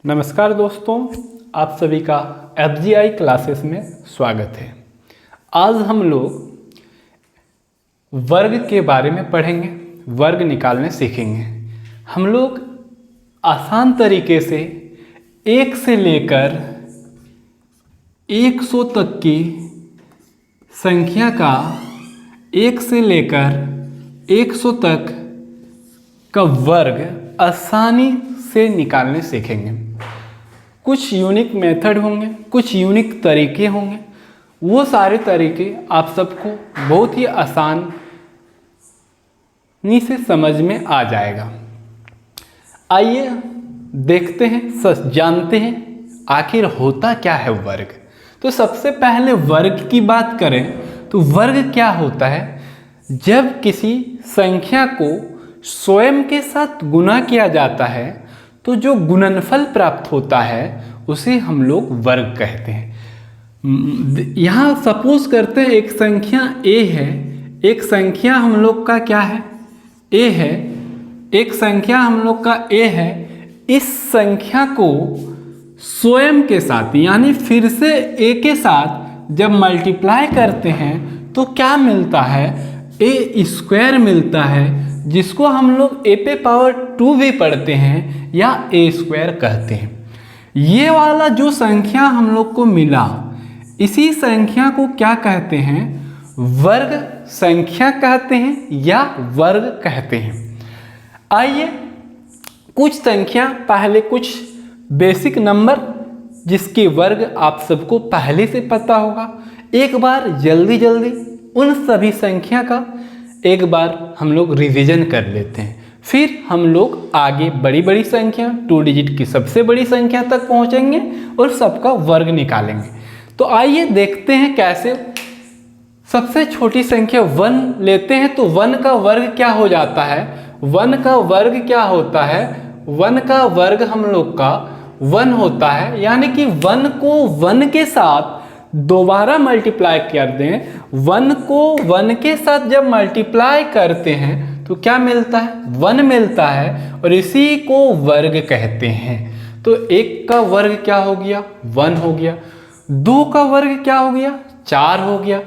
नमस्कार दोस्तों, आप सभी का FGI क्लासेस में स्वागत है। आज हम लोग वर्ग के बारे में पढ़ेंगे, वर्ग निकालने सीखेंगे। हम लोग आसान तरीके से 1 से लेकर 100 तक की संख्या का 1 से लेकर 100 तक का वर्ग आसानी से निकालने सीखेंगे। कुछ यूनिक मेथड होंगे, कुछ यूनिक तरीके होंगे, वो सारे तरीके आप सबको बहुत ही आसानी से समझ में आ जाएगा। आइए देखते हैं, जानते हैं आखिर होता क्या है वर्ग। तो सबसे पहले वर्ग की बात करें तो वर्ग क्या होता है? जब किसी संख्या को स्वयं के साथ गुणा किया जाता है तो जो गुणनफल प्राप्त होता है उसे हम लोग वर्ग कहते हैं। यहाँ सपोज करते हैं एक संख्या a है, एक संख्या हम लोग का क्या है? a है, एक संख्या हम लोग का a है। इस संख्या को स्वयं के साथ यानी फिर से a के साथ जब मल्टीप्लाई करते हैं तो क्या मिलता है? a स्क्वायर मिलता है, जिसको हम लोग a पे पावर 2 भी पढ़ते हैं या a स्क्वायर कहते हैं। ये वाला जो संख्या हम लोग को मिला, इसी संख्या को क्या कहते हैं? वर्ग संख्या कहते हैं या वर्ग कहते हैं। आइए कुछ संख्या, पहले कुछ बेसिक नंबर जिसके वर्ग आप सबको पहले से पता होगा। एक बार जल्दी उन सभी संख्या का एक बार हम लोग रिवीजन कर लेते हैं, फिर हम लोग आगे बड़ी संख्या 2 डिजिट की सबसे बड़ी संख्या तक पहुंचेंगे और सबका वर्ग निकालेंगे। तो आइए देखते हैं कैसे। सबसे छोटी संख्या 1 लेते हैं तो 1 का वर्ग क्या हो जाता है? 1 का वर्ग क्या होता है? 1 का वर्ग हम लोग का 1 होता है, यानी कि 1 को 1 के साथ दोबारा मल्टीप्लाई कर दें। 1 को 1 के साथ जब मल्टीप्लाई करते हैं तो क्या मिलता है? 1 मिलता है और इसी को वर्ग कहते हैं। तो 1 का वर्ग क्या हो गया? 1 हो गया। 2 का वर्ग क्या हो गया? 4 हो गया।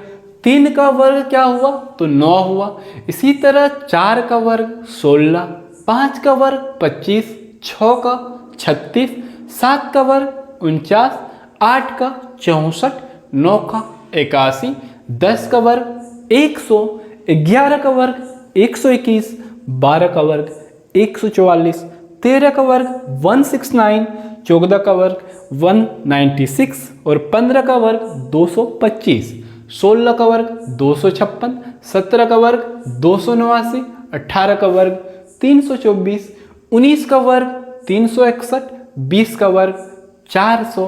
3 का वर्ग क्या हुआ? तो 9 हुआ। इसी तरह 4 का वर्ग 16, 5 का वर्ग 25, 6 का 36, 7 का वर्ग 49, 8 का 64, 9 का 81, 10 का वर्ग 100, 11 का वर्ग 121, 12 का वर्ग 144, 13 का वर्ग 169, 14 का वर्ग 196 और 15 का वर्ग 225, 16 का वर्ग 256, 17 का वर्ग 289, 18 का वर्ग 324, 19 का वर्ग 361, 20 का वर्ग 400,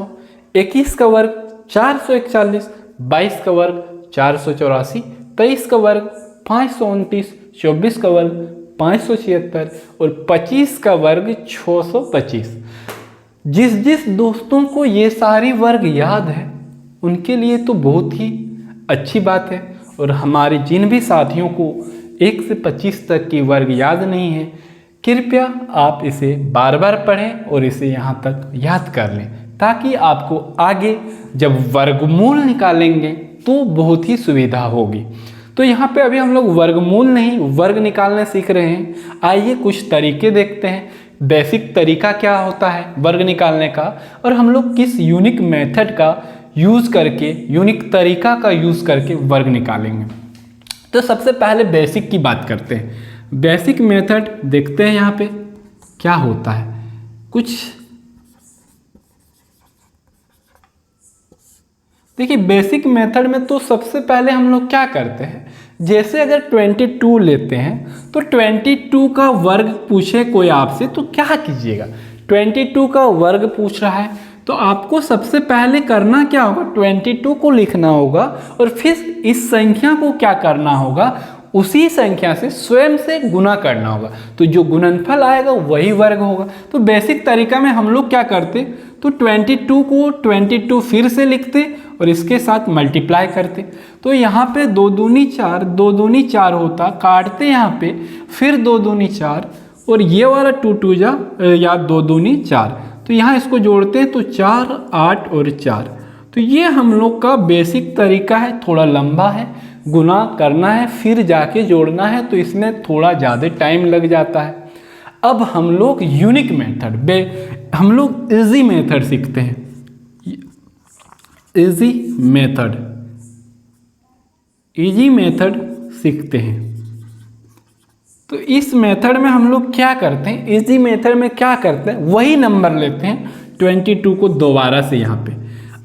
21 का वर्ग 441, 22 का वर्ग 484, 23 का वर्ग 529, 24 का वर्ग 576 और 25 का वर्ग 625। जिस दोस्तों को ये सारी वर्ग याद है उनके लिए तो बहुत ही अच्छी बात है, और हमारे जिन भी साथियों को 1 से 25 तक की वर्ग याद नहीं है, कृपया आप इसे बार बार पढ़ें और इसे यहाँ तक याद कर लें, ताकि आपको आगे जब वर्गमूल निकालेंगे तो बहुत ही सुविधा होगी। तो यहाँ पे अभी हम लोग वर्गमूल नहीं वर्ग निकालने सीख रहे हैं। आइए कुछ तरीके देखते हैं, बेसिक तरीका क्या होता है वर्ग निकालने का, और हम लोग किस यूनिक मेथड का यूज़ करके, यूनिक तरीका का यूज़ करके वर्ग निकालेंगे। तो सबसे पहले बेसिक की बात करते हैं। बेसिक मेथड देखते हैं यहाँ पे क्या होता है। कुछ देखिए, बेसिक मेथड में तो सबसे पहले हम लोग क्या करते हैं, जैसे अगर 22 लेते हैं तो 22 का वर्ग पूछे कोई आपसे तो क्या कीजिएगा? 22 का वर्ग पूछ रहा है तो आपको सबसे पहले करना क्या होगा? 22 को लिखना होगा और फिर इस संख्या को क्या करना होगा? उसी संख्या से स्वयं से गुना करना होगा, तो जो गुणनफल आएगा वही वर्ग होगा। तो बेसिक तरीका में हम लोग क्या करते, तो 22 को 22 फिर से लिखते और इसके साथ मल्टीप्लाई करते। तो यहाँ पे 2 दूनी 4, 2 दूनी 4 होता, काटते यहाँ पे, फिर 2 दूनी 4 और ये वाला 2 2 जा या 2 दूनी 4, तो यहाँ इसको जोड़ते हैं तो 4, 8 और 4। तो ये हम लोग का बेसिक तरीका है, थोड़ा लंबा है, गुना करना है फिर जाके जोड़ना है, तो इसमें थोड़ा ज़्यादा टाइम लग जाता है। अब हम लोग यूनिक मेथड, हम लोग इजी मेथड सीखते हैं। इजी मेथड सीखते हैं। तो इस मेथड में हम लोग क्या करते हैं, इजी मेथड में क्या करते हैं, वही नंबर लेते हैं 22 को दोबारा से यहाँ पे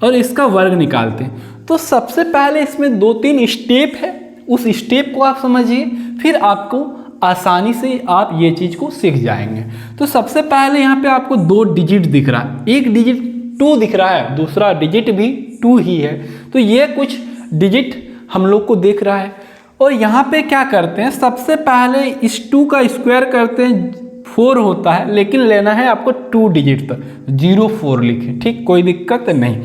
और इसका वर्ग निकालते हैं। तो सबसे पहले इसमें 2-3 स्टेप है, उस स्टेप को आप समझिए, फिर आपको आसानी से आप ये चीज़ को सीख जाएंगे। तो सबसे पहले यहाँ पे आपको 2 डिजिट दिख रहा है, एक डिजिट 2 दिख रहा है, दूसरा डिजिट भी 2 ही है। तो ये कुछ डिजिट हम लोग को दिख रहा है और यहाँ पे क्या करते हैं, सबसे पहले इस 2 का स्क्वायर करते हैं, 4 होता है लेकिन लेना है आपको 2 डिजिट तक, 0-4 लिखें, ठीक, कोई दिक्कत नहीं।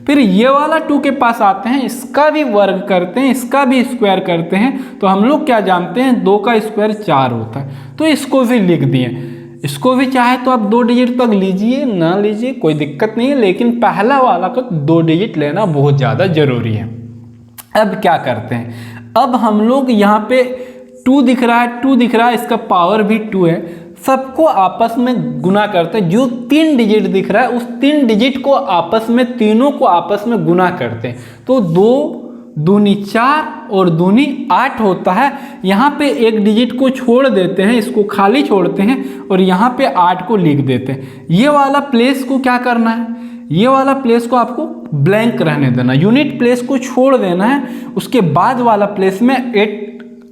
फिर ये वाला 2 के पास आते हैं, इसका भी वर्ग करते हैं, इसका भी स्क्वायर करते हैं। तो हम लोग क्या जानते हैं, 2 का स्क्वायर 4 होता है, तो इसको भी लिख दिए। इसको भी चाहे तो आप 2 डिजिट तक लीजिए, ना लीजिए, कोई दिक्कत नहीं है, लेकिन पहला वाला को 2 डिजिट लेना बहुत ज़्यादा ज़रूरी है। अब क्या करते हैं, अब हम लोग यहाँ पे 2 दिख रहा है, इसका पावर भी 2 है, सबको आपस में गुना करते हैं। जो 3 डिजिट दिख रहा है उस 3 डिजिट को आपस में, तीनों को आपस में गुना करते हैं। तो 2 दूनी 4 और दूनी 8 होता है। यहाँ पे एक डिजिट को छोड़ देते हैं, इसको खाली छोड़ते हैं और यहाँ पे 8 को लिख देते हैं। ये वाला प्लेस को क्या करना है, ये वाला प्लेस को आपको ब्लैंक रहने देना, यूनिट प्लेस को छोड़ देना है, उसके बाद वाला प्लेस में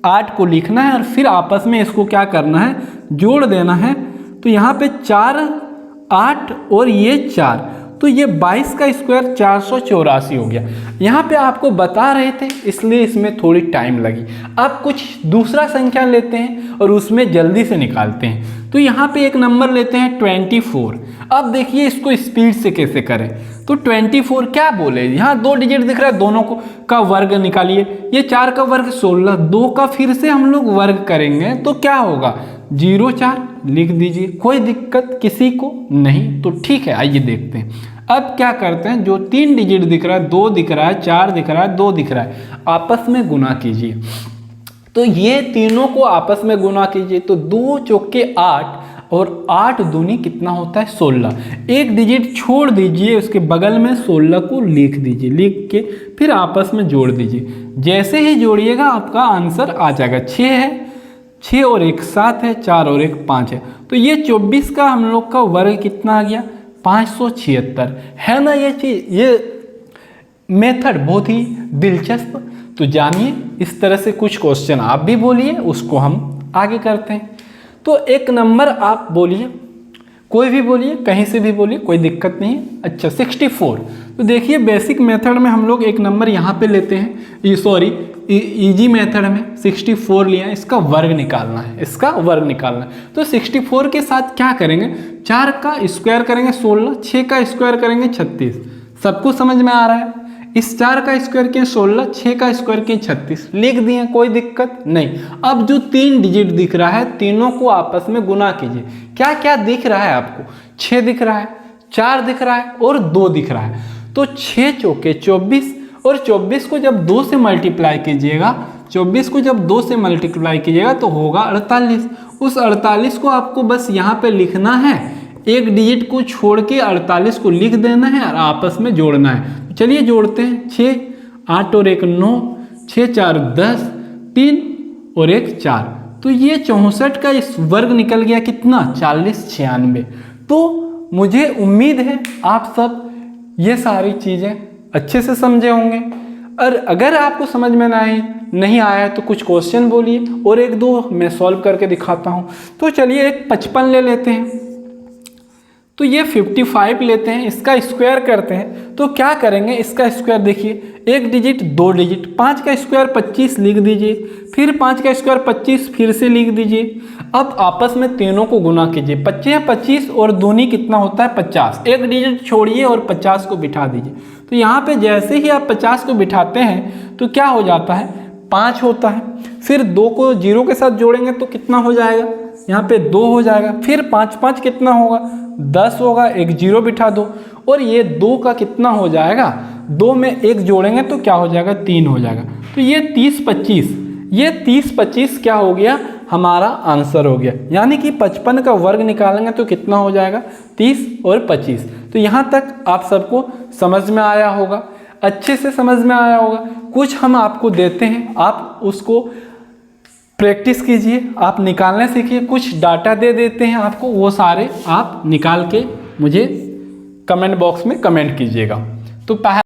8 को लिखना है और फिर आपस में इसको क्या करना है, जोड़ देना है। तो यहाँ पे 4, 8 और ये 4, तो ये 22 का स्क्वायर 484 हो गया। यहाँ पे आपको बता रहे थे इसलिए इसमें थोड़ी टाइम लगी। अब कुछ दूसरा संख्या लेते हैं और उसमें जल्दी से निकालते हैं। तो यहाँ पे एक नंबर लेते हैं 24। अब देखिए इसको स्पीड से कैसे करें। तो 24 क्या बोले, यहाँ 2 डिजिट दिख रहा है, दोनों को का वर्ग निकालिए। ये 4 का वर्ग 16, 2 का फिर से हम लोग वर्ग करेंगे तो क्या होगा, 0-4 लिख दीजिए, कोई दिक्कत किसी को नहीं। तो ठीक है, आइए देखते हैं। अब क्या करते हैं, जो 3 डिजिट दिख रहा है, 2 दिख रहा है, 4 दिख रहा है, 2 दिख रहा है, आपस में गुना कीजिए। तो ये तीनों को आपस में गुना कीजिए। तो 2 चौके 8 और 8 दूनी कितना होता है, 16। एक डिजिट छोड़ दीजिए, उसके बगल में 16 को लिख दीजिए, लिख के फिर आपस में जोड़ दीजिए। जैसे ही जोड़िएगा आपका आंसर आ जाएगा। 6 है, 6 और 1 7 है, 4 और 1 5 है। तो ये 24 का हम लोग का वर्ग कितना आ गया, 576 है ना। ये चीज़, ये मेथड बहुत ही दिलचस्प। तो जानिए, इस तरह से कुछ क्वेश्चन आप भी बोलिए, उसको हम आगे करते हैं। तो एक नंबर आप बोलिए, कोई भी बोलिए, कहीं से भी बोलिए, कोई दिक्कत नहीं है। अच्छा 64। तो देखिए बेसिक मेथड में हम लोग एक नंबर यहाँ पे लेते हैं, ये सॉरी इजी मेथड में 64 लिया, इसका वर्ग निकालना है, इसका वर्ग निकालना है। तो 64 के साथ क्या करेंगे, 4 का स्क्वायर करेंगे 16, 6 का स्क्वायर करेंगे 36। सबको समझ में आ रहा है। इस 4 का स्क्वायर किए 16, 6 का स्क्वायर किए 36, लिख दिए, कोई दिक्कत नहीं। अब जो 3 डिजिट दिख रहा है, तीनों को आपस में गुना कीजिए। क्या क्या दिख रहा है आपको, 6 दिख रहा है, 4 दिख रहा है और 2 दिख रहा है। तो 6 चौके 24 और 24 को जब 2 से मल्टीप्लाई कीजिएगा, 24 को जब 2 से मल्टीप्लाई कीजिएगा तो होगा 48। उस 48 को आपको बस यहाँ पे लिखना है, एक डिजिट को छोड़ के 48 को लिख देना है और आपस में जोड़ना है। चलिए जोड़ते हैं। 6, 8 और 1 9, 6 4 10, 3 और 1 4। तो ये 64 का इस वर्ग निकल गया कितना, 4096। तो मुझे उम्मीद है आप सब ये सारी चीज़ें अच्छे से समझे होंगे। और अगर आपको समझ में नहीं आया है तो कुछ क्वेश्चन बोलिए और 1-2 मैं सॉल्व करके दिखाता हूँ। तो चलिए एक 55 ले लेते हैं। तो ये 55 लेते हैं, इसका स्क्वायर करते हैं। तो क्या करेंगे, इसका स्क्वायर देखिए, एक डिजिट 2 डिजिट, 5 का स्क्वायर 25 लिख दीजिए, फिर 5 का स्क्वायर 25 फिर से लिख दीजिए। अब आपस में तीनों को गुना कीजिए। 25 25 और दूनी कितना होता है 50, एक डिजिट छोड़िए और 50 को बिठा दीजिए। तो यहाँ पे जैसे ही आप 50 को बिठाते हैं तो क्या हो जाता है, 5 होता है। फिर 2 को 0 के साथ जोड़ेंगे तो कितना हो जाएगा, यहाँ पे 2 हो जाएगा, फिर 5 5 कितना होगा 10 होगा, एक जीरो बिठा दो, और ये 2 का कितना हो जाएगा, 2 में 1 जोड़ेंगे तो क्या हो जाएगा 3 हो जाएगा। तो ये 30 25, ये 30 25 क्या हो गया, हमारा आंसर हो गया। यानी कि 55 का वर्ग निकालेंगे तो कितना हो जाएगा 30 और 25। तो यहाँ तक आप सबको समझ में आया होगा, अच्छे से समझ में आया होगा। कुछ हम आपको देते हैं, आप उसको प्रैक्टिस कीजिए, आप निकालने सीखिए। कुछ डाटा दे देते हैं आपको, वो सारे आप निकाल के मुझे कमेंट बॉक्स में कमेंट कीजिएगा। तो